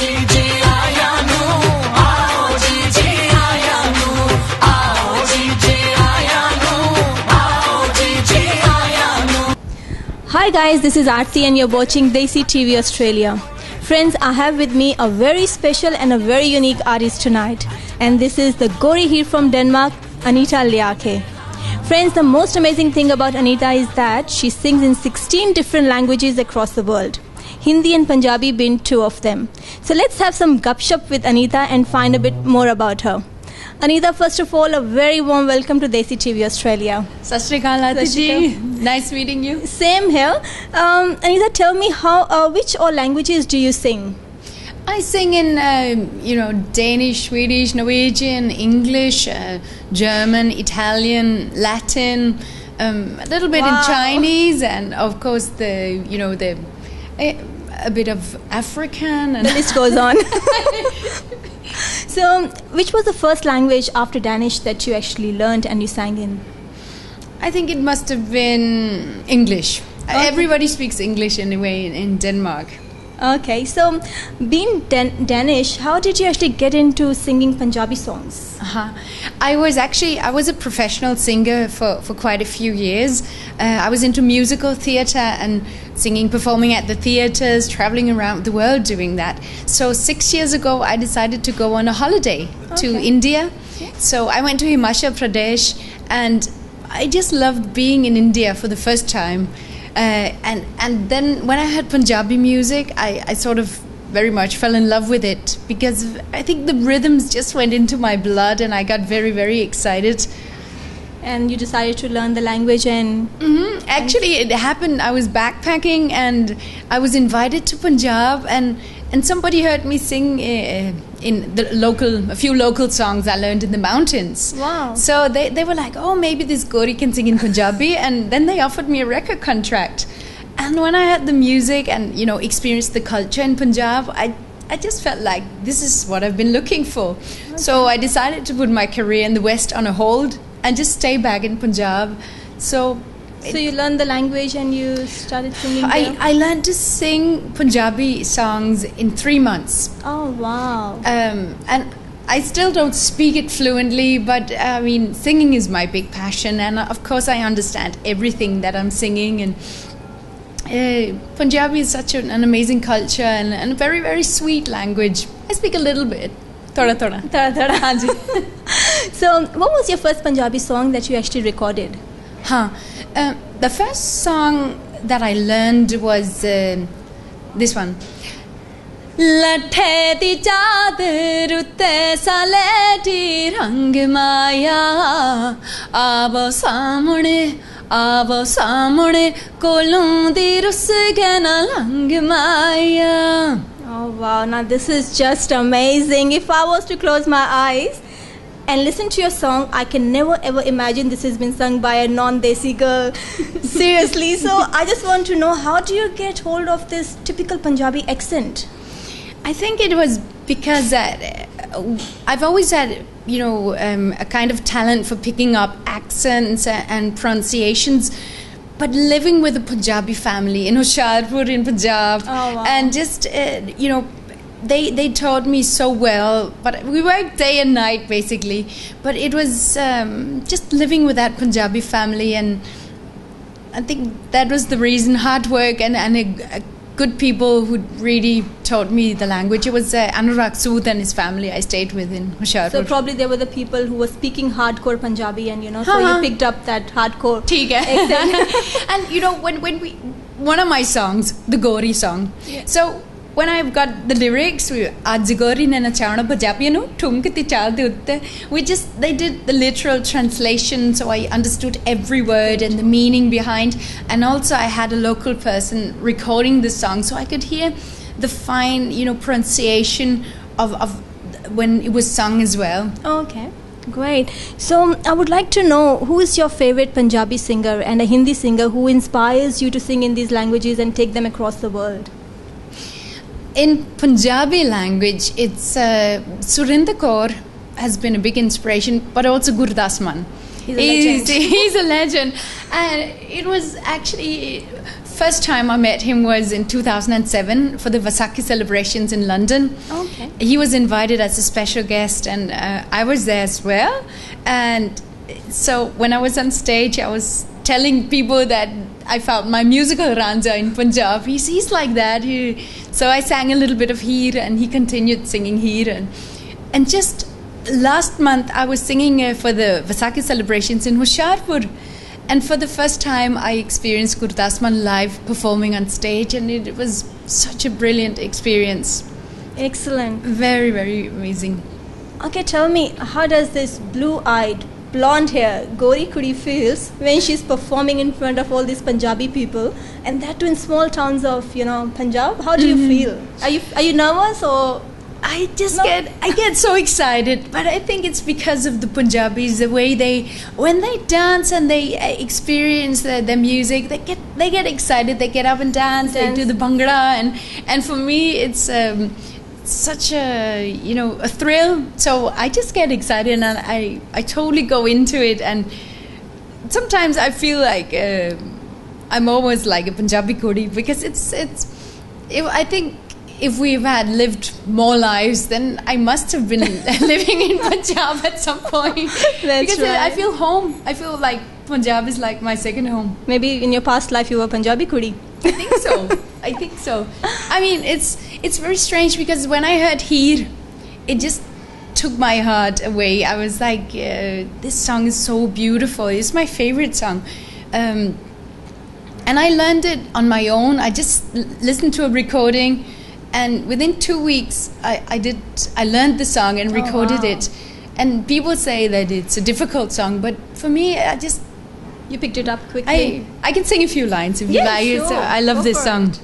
Hi guys, this is Arti and you're watching Desi TV Australia. Friends, I have with me a very special and a very unique artist tonight. And this is the Gori Heer from Denmark, Anita Lerche. Friends, the most amazing thing about Anita is that she sings in 16 different languages across the world. Hindi and Punjabi being two of them. So let's have some gupshup with Anita and find a bit more about her. Anita, first of all, a very warm welcome to Desi TV Australia. Sat Shri Akal, Arti ji. Nice meeting you. Same here. Anita, tell me which all languages do you sing? I sing in, Danish, Swedish, Norwegian, English, German, Italian, Latin, a little bit in Chinese, and of course a bit of African. And the list goes on. So, which was the first language after Danish that you actually learned and you sang in? I think it must have been English. Okay. Everybody speaks English anyway in Denmark. Okay, so being Danish, how did you actually get into singing Punjabi songs? I was a professional singer for quite a few years. I was into musical theatre and singing, performing at the theatres, travelling around the world doing that. So 6 years ago, I decided to go on a holiday to India. Yeah. So I went to Himachal Pradesh and I just loved being in India for the first time. And then when I heard Punjabi music, I sort of very much fell in love with it because I think the rhythms just went into my blood and I got very, very excited. And you decided to learn the language and... Actually, it happened. I was backpacking and I was invited to Punjab and somebody heard me sing in a few local songs I learned in the mountains. Wow. So they were like, oh, maybe this Gori can sing in Punjabi. And then they offered me a record contract. And when I heard the music and, experienced the culture in Punjab, I just felt like this is what I've been looking for. Okay. So I decided to put my career in the West on a hold and just stay back in Punjab. So you learned the language and you started singing there? I learned to sing Punjabi songs in 3 months. Oh, wow. And I still don't speak it fluently, but I mean, singing is my big passion. And of course, I understand everything that I'm singing. And Punjabi is such an amazing culture and a very, very sweet language. I speak a little bit. Thoda thoda. Thoda thoda, hanji. So, what was your first Punjabi song that you actually recorded? The first song that I learned was this one. Lathe di chadar utte saleti rang maya avo samne kolon di rus gena lang maya. Oh wow, now this is just amazing. If I was to close my eyes and listen to your song, I can never ever imagine this has been sung by a non-Desi girl. Seriously. So I just want to know, how do you get hold of this typical Punjabi accent? I think it was because I've always had, a kind of talent for picking up accents and pronunciations. But living with a Punjabi family in Hoshiarpur in Punjab, and just, they taught me so well. But we worked day and night, basically. But it was just living with that Punjabi family, and I think that was the reason. Hard work and good people who really taught me the language. It was Anurag Sood and his family I stayed with in Hoshiarpur. So probably they were the people who were speaking hardcore Punjabi, and so you picked up that hardcore accent. And when we, one of my songs, the Gori song. Yeah. So when I've got the lyrics, Aaj Gori ne nachana Punjabi nu thumkati chal de utte. They did the literal translation, so I understood every word and the meaning behind. And also I had a local person recording the song, so I could hear the fine, pronunciation of when it was sung as well. Okay, great. So I would like to know, who is your favorite Punjabi singer and a Hindi singer who inspires you to sing in these languages and take them across the world? In Punjabi language, it's Surinder Kaur has been a big inspiration, but also Gurdas Man. He's a legend. He's a legend. And it was actually first time I met him was in 2007 for the Vaisakhi celebrations in London. Okay. He was invited as a special guest, and I was there as well. And so when I was on stage, I was telling people that I found my musical Ranjha in Punjab. He's like that. So I sang a little bit of Heer, and he continued singing Heer. And just last month, I was singing for the Vaisakhi celebrations in Hoshiarpur. And for the first time, I experienced Gurdas Man live performing on stage, and it was such a brilliant experience. Excellent. Very, very amazing. Okay, tell me, how does this blue-eyed, blonde hair Gori Kudi feels when she's performing in front of all these Punjabi people, and that too in small towns of Punjab? How do you feel? Are you nervous or? I get so excited, but I think it's because of the Punjabis, the way when they dance and they experience their music, they get excited, they get up and dance. They do the bhangra, and for me it's such a a thrill. So I just get excited, and I totally go into it, and sometimes I feel like I'm almost like a Punjabi Kudi, because I think if we've had lived more lives, then I must have been living in Punjab at some point. Because right. I feel home. I feel like Punjab is like my second home. Maybe in your past life you were Punjabi Kudi. I think so. I mean, it's very strange, because when I heard Heer, it just took my heart away. I was like, this song is so beautiful. It's my favorite song. And I learned it on my own. I just listened to a recording, and within 2 weeks, I learned the song and recorded it. And people say that it's a difficult song, but for me, you picked it up quickly. I can sing a few lines if you like. Sure. So I love this song.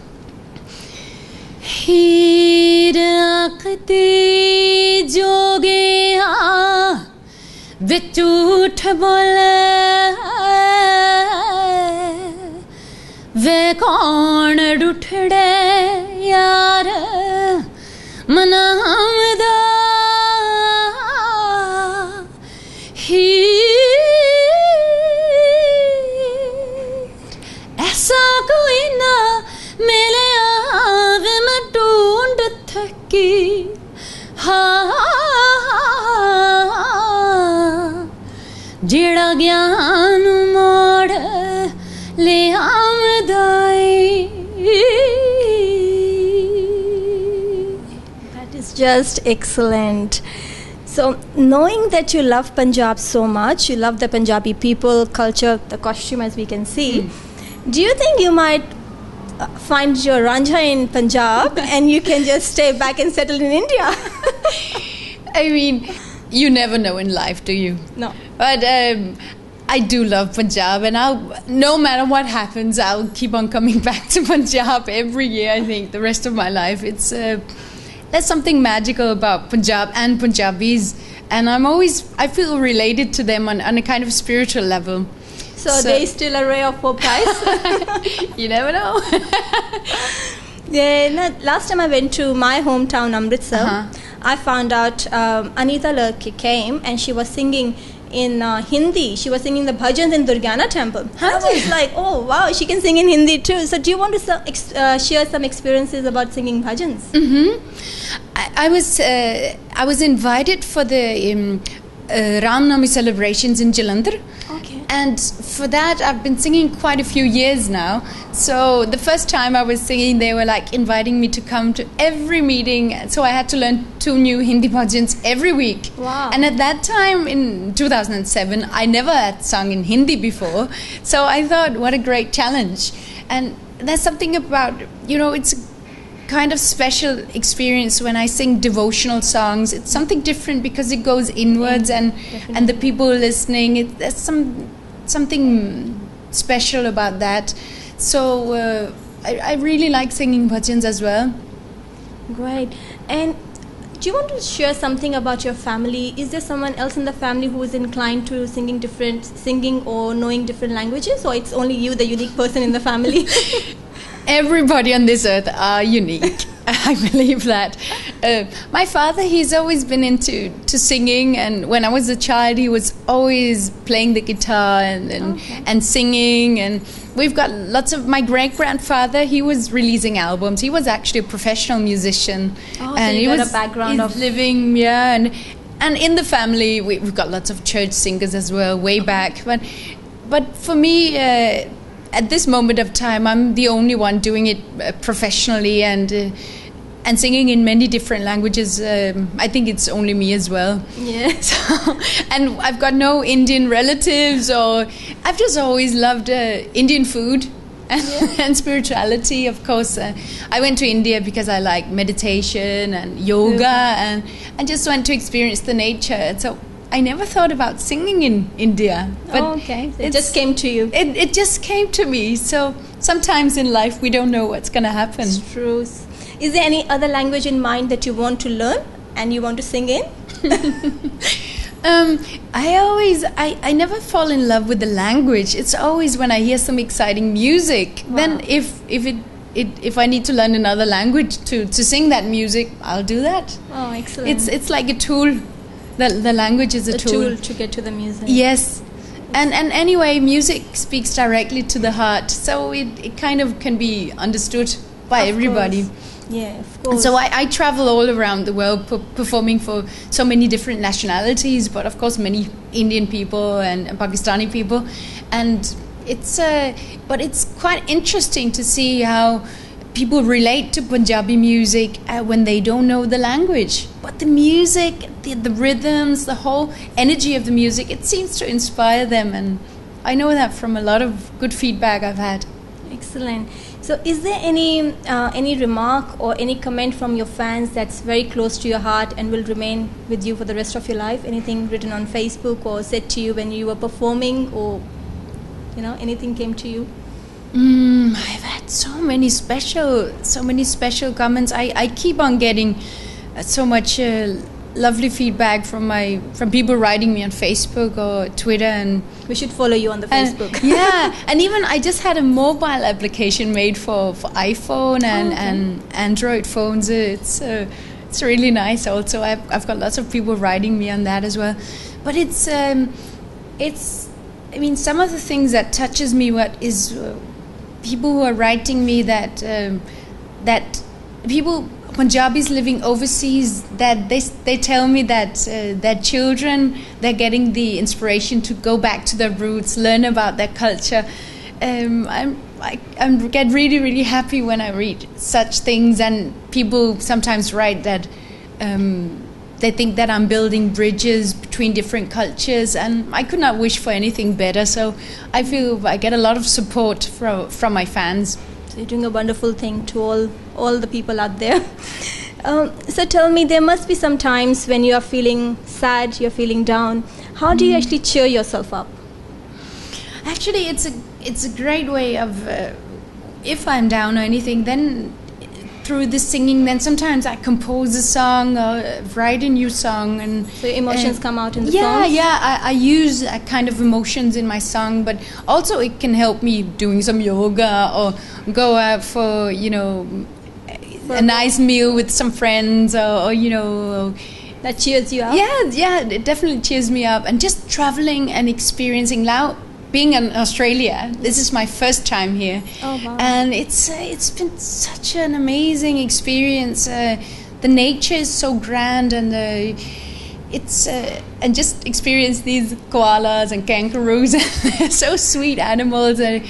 हीर आखती जोगिया विच झूठ बोले वे कौन रुठड़े यार मनावदा ऐसा कोई ना मिले आवे मैं ढूंढ थकी जेड़ा ज्ञान मोड़ ले आमदाई. That is just excellent. So, knowing that you love Punjab so much, you love the Punjabi people, culture, the costume, as we can see, do you think you might find your Ranjha in Punjab and you can just stay back and settle in India? I mean, you never know in life, do you? No. But I do love Punjab, and no matter what happens, I'll keep on coming back to Punjab every year, I think, the rest of my life. There's something magical about Punjab and Punjabis, and I feel related to them on a kind of spiritual level. So they still a ray of hope, guys. You never know. Last time I went to my hometown, Amritsar, I found out Anita Lerche came and she was singing in Hindi. She was singing the bhajans in Durgana temple. I was like, oh wow, she can sing in Hindi too. So do you want to share some experiences about singing bhajans? I was invited for the Ram Navami celebrations in Jalandhar. Okay. And for that, I've been singing quite a few years now. So the first time I was singing, they were like inviting me to come to every meeting. So I had to learn 2 new Hindi bhajans every week. Wow. And at that time, in 2007, I never had sung in Hindi before. So I thought, what a great challenge. And there's something about, it's a kind of special experience when I sing devotional songs. It's something different because it goes inwards, and the people listening, there's something special about that. So I really like singing bhajans as well. Great. And do you want to share something about your family? Is there someone else in the family who is inclined to singing or knowing different languages, or it's only you, the unique person in the family? Everybody on this earth are unique. I believe that. My father, he's always been into singing, and when I was a child, he was always playing the guitar and singing. And we've got lots of, my great-grandfather, he was releasing albums. He was actually a professional musician. Oh, and so he got was a background of living, and in the family, we've got lots of church singers as well, way back. But for me, at this moment of time, I'm the only one doing it professionally and singing in many different languages. I think it's only me as well. Yeah. So, and I've got no Indian relatives, or I've just always loved Indian food and spirituality. Of course, I went to India because I like meditation and yoga, and I just went to experience the nature. So I never thought about singing in India. But it just came to you. It just came to me. So sometimes in life we don't know what's going to happen. It's true. Is there any other language in mind that you want to learn and you want to sing in? I never fall in love with the language. It's always when I hear some exciting music. Wow. Then if I need to learn another language to sing that music, I'll do that. Oh, excellent. It's like a tool. The language is a tool to get to the music. Yes. And anyway, music speaks directly to the heart, so it kind of can be understood by everybody. Course. Yeah, of course. And so I travel all around the world performing for so many different nationalities, but of course many Indian people and Pakistani people. And but it's quite interesting to see how people relate to Punjabi music when they don't know the language. But the music, the rhythms, the whole energy of the music, it seems to inspire them. And I know that from a lot of good feedback I've had. Excellent. So is there any remark or any comment from your fans that's very close to your heart and will remain with you for the rest of your life? Anything written on Facebook or said to you when you were performing, or anything came to you? I've had so many special comments. I keep on getting so much lovely feedback from people writing me on Facebook or Twitter, and we should follow you on the Facebook. And even I just had a mobile application made for iPhone and Android phones. It's really nice. Also, I've got lots of people writing me on that as well. But it's I mean, some of the things that touches me people who are writing me that people, Punjabis living overseas, that they tell me that their children, they're getting the inspiration to go back to their roots, learn about their culture. I get really, really happy when I read such things, and people sometimes write that they think that I'm building bridges between different cultures, and I could not wish for anything better. So I feel I get a lot of support from my fans. So you're doing a wonderful thing to all the people out there. So tell me, there must be some times when you are feeling sad, you're feeling down. How do you actually cheer yourself up? Actually, it's a great way of if I'm down or anything, then through the singing, then sometimes I compose a song or write a new song, and so emotions come out in the songs? I use a kind of emotions in my song, but also it can help me doing some yoga or go out for a nice meal with some friends, or that cheers you up. Yeah, it definitely cheers me up. And just traveling and experiencing now. Being in Australia, this is my first time here. Oh, wow. And it's been such an amazing experience. The nature is so grand, and and just experience these koalas and kangaroos. They're so sweet animals, and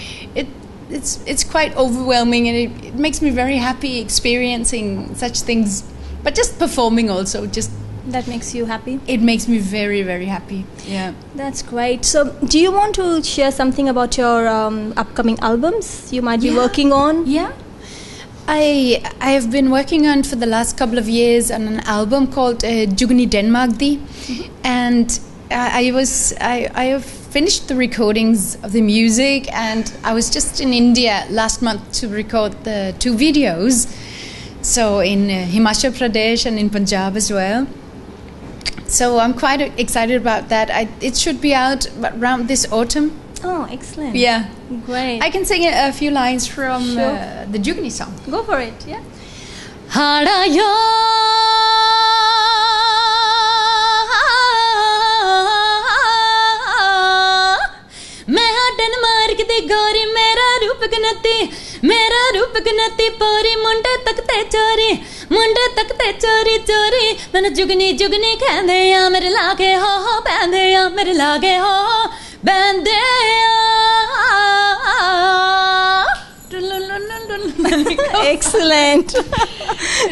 it's quite overwhelming, and it makes me very happy experiencing such things. But just performing also, that makes you happy? It makes me very, very happy. Yeah. That's great. So do you want to share something about your upcoming albums you might be working on? Yeah. I have been working on for the last couple of years on an album called Jugni Denmarkdi, and I have finished the recordings of the music, and I was just in India last month to record the 2 videos. So in Himachal Pradesh and in Punjab as well. So I'm quite excited about that. It should be out around this autumn. Oh, excellent. Yeah. Great. I can sing a few lines from the Jugni song. Go for it, yeah. Hara yo बिकनती पोरी मुंडे तकते चोरी चोरी मैनू जुगनी जुगनी कहंदे आ मेरे लागे हो बैंदे आ मेरे लागे हो बैंदे Excellent.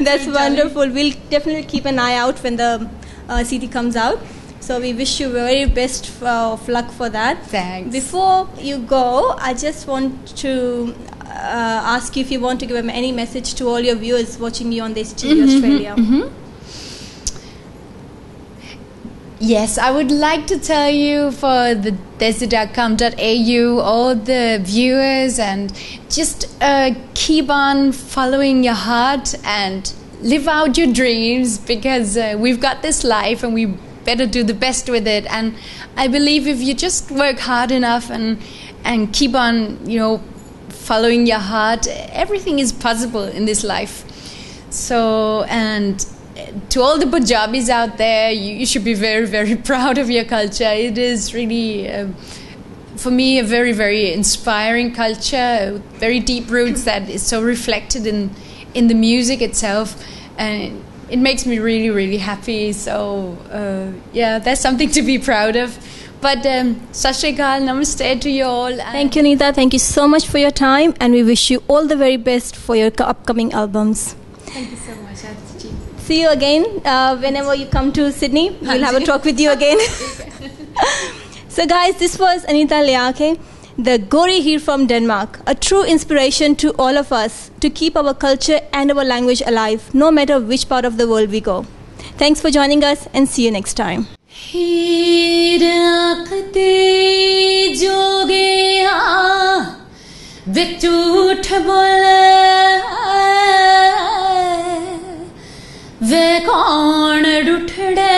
That's wonderful. We'll definitely keep an eye out when the CD comes out. So we wish you very best of luck for that. Thanks. Before you go, I just want to ask you if you want to give any message to all your viewers watching you on Desi TV Australia. Yes, I would like to tell you for the desi.com.au, all the viewers, and just keep on following your heart and live out your dreams, because we've got this life and we better do the best with it. And I believe if you just work hard enough and keep on, following your heart, everything is possible in this life. So, and to all the Punjabis out there, you should be very, very proud of your culture. It is really, for me, a very, very inspiring culture, very deep roots that is so reflected in the music itself. And it makes me really, really happy. So, yeah, that's something to be proud of. But, Sat Shri Akal, namaste to you all. Thank you, Anita. Thank you so much for your time. And we wish you all the very best for your upcoming albums. Thank you so much, Arti. See you again whenever you come to Sydney. We'll have a talk with you again. So guys, this was Anita Lerche, the Gori Heer from Denmark, a true inspiration to all of us to keep our culture and our language alive, no matter which part of the world we go. Thanks for joining us and see you next time. हीर आखते जोगिया विच झूठ बोले वे कौन डुठड़े